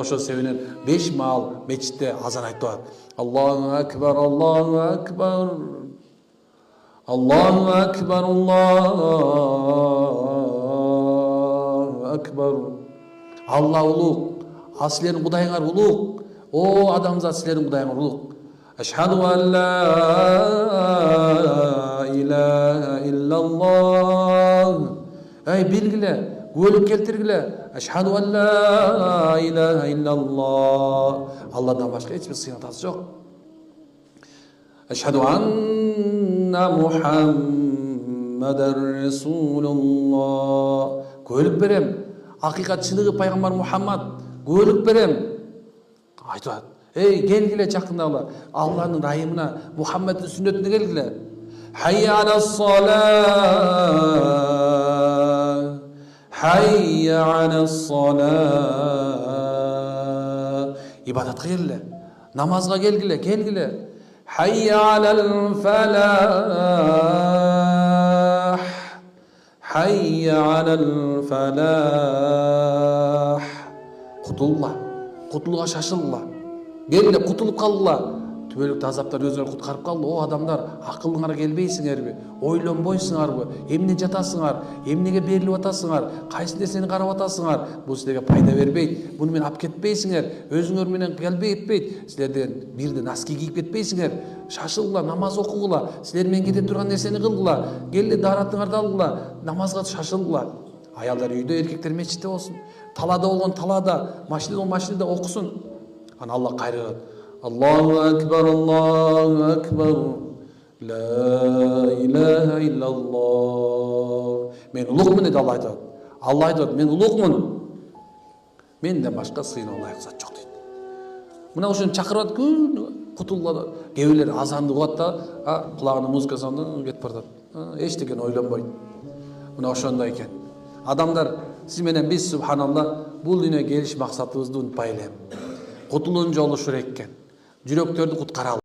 ошол себептен 5 маал мечитте азан айтып атат. Аллаху акбар, Аллаху акбар. Аллаху акбар, Аллаху акбар. Алла улук, а силердин Кудайыңар улук. О адамзат, силердин Кудайыңар улук. Ашхаду ан ла илаха иллаллах. Эй, билгиле, куөлүк келтиргиле. Ашхаду ан ла илаха иллаллах. Алладан башка эч бир сыйынатасы жок. Ашхаду анна Мухаммадар Расулуллах. Куөлүк берем. Акыйкатчылыгы пайгамбар Мухаммад. Куөлүк берем. Айтат. Эй, келгиле жакындагыла. Алланын райымына, Мухаммаддын сүннөтүнө келгиле. Хайя алас-салаа. Хайя алас-салаа. Ибадатка келгиле. Намазга келгиле. Хайя алал-фалах. Хайя алал-фалах. Кутулла. Кутулга шашылла. Келгиле, кутулуп калгыла. Түбөлүктө азаптар өзүңөр куткарып калды. О адамдар, акылыңарга келбейсиңерби? Ойлонбойсуңарбы? Эмне жатасыңар? Эмнеге берилип атасыңар? Кайсы нерсени карап атасыңар? Бул силерге пайда бербейт. Буну менен алып кетпейсиңер. Өзүңөр менен келбейт. Силерден бирди носки кийип кетпейсиңер. Шашылгыла, намаз окугула. Силер менен кете турган нерсени кылгыла. Келди, дааратыңарды алгыла. Намазга шашылгыла. Аялдар үйдө, эркектер мечитте болсун. Талада болгон талада, машинада болгон машинада окусун. Ана Аллах кайрылат. Аллаху акбар, Аллаху акбар. Ла илаха иллаллах. Мен улукмун деп Алла айтат. Алла айтат, мен улукмун. Менден башка сыйына ылайык зат жок дейт. Мына ошону чакырып атат, күн кутулган. Кээ бирлер азанды угат да, кулагына музыка салып кетип барат. Эчтекен ойлонбойт. Мына ошондой экен. Адамдар, сиз менен биз субханалла бул дүйнөгө келиш максатыбызды унутпайлы. Кутулуун жолу ушул экен. Жүрөктөрдү куткаралы.